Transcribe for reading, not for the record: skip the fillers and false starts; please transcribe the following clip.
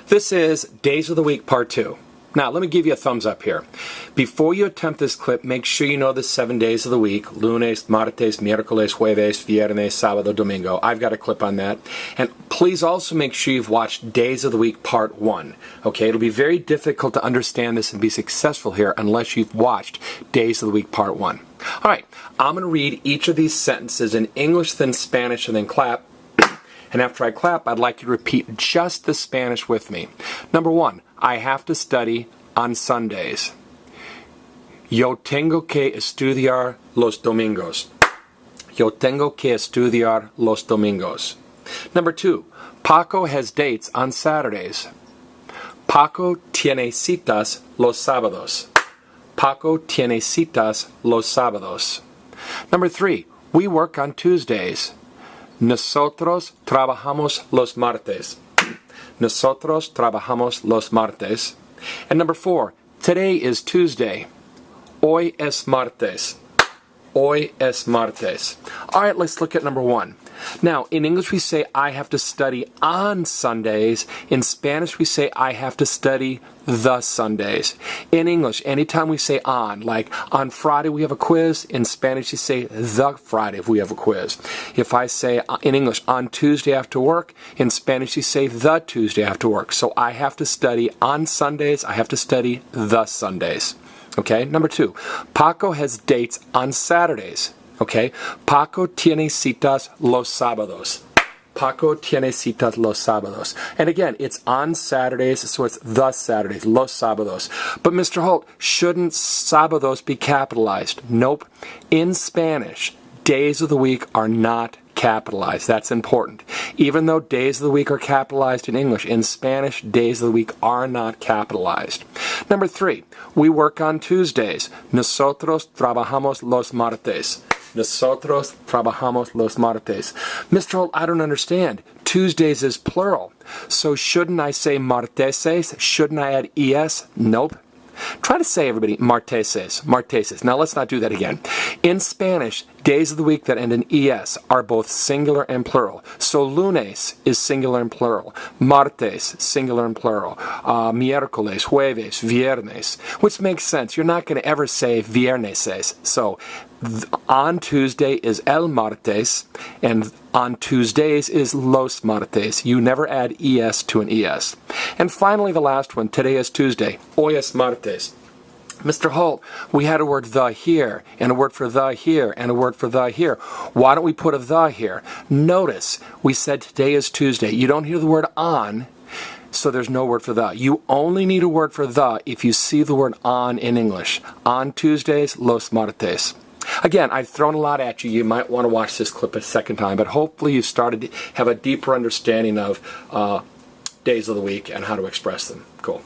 This is Days of the Week Part 2. Now, let me give you a thumbs up here. Before you attempt this clip, make sure you know the 7 days of the week. Lunes, martes, miércoles, jueves, viernes, sábado, domingo. I've got a clip on that. And please also make sure you've watched Days of the Week Part 1. Okay, it'll be very difficult to understand this and be successful here unless you've watched Days of the Week Part 1. All right, I'm going to read each of these sentences in English, then Spanish, and then clap. And after I clap, I'd like you to repeat just the Spanish with me. Number 1, I have to study on Sundays. Yo tengo que estudiar los domingos. Yo tengo que estudiar los domingos. Number 2, Paco has dates on Saturdays. Paco tiene citas los sábados. Paco tiene citas los sábados. Number 3, we work on Tuesdays. Nosotros trabajamos los martes. Nosotros trabajamos los martes. And number 4, today is Tuesday. Hoy es martes. Hoy es martes. All right, let's look at number 1. Now, in English we say I have to study on Sundays. In Spanish we say I have to study the Sundays. In English, anytime we say on, like on Friday we have a quiz, in Spanish you say the Friday if we have a quiz. If I say in English on Tuesday after work, in Spanish you say the Tuesday after work. So I have to study on Sundays, I have to study the Sundays. Okay, number 2, Paco has dates on Saturdays. Okay, Paco tiene citas los sábados. Paco tiene citas los sábados. And again, it's on Saturdays, so it's the Saturdays, los sábados. But Mr. Holt, shouldn't sábados be capitalized? Nope. In Spanish, days of the week are not capitalized. That's important. Even though days of the week are capitalized in English, in Spanish, days of the week are not capitalized. Number 3, we work on Tuesdays. Nosotros trabajamos los martes. Nosotros trabajamos los martes. Mr. Holt, I don't understand. Tuesdays is plural. So shouldn't I say marteses? Shouldn't I add es? Nope. Try to say, everybody, marteses, marteses. Now let's not do that again. In Spanish, days of the week that end in es are both singular and plural. So lunes is singular and plural. Martes, singular and plural. Miércoles, jueves, viernes, which makes sense. You're not going to ever say vierneses. So on Tuesday is el martes, and on Tuesdays is los martes. You never add es to an es. And finally, the last one, today is Tuesday. Hoy es martes. Mr. Holt, we had a word the here, and a word for the here, and a word for the here. Why don't we put a the here? Notice, we said today is Tuesday. You don't hear the word on, so there's no word for the. You only need a word for the if you see the word on in English. On Tuesdays, los martes. Again, I've thrown a lot at you. You might want to watch this clip a second time, but hopefully you've started to have a deeper understanding of days of the week and how to express them. Cool.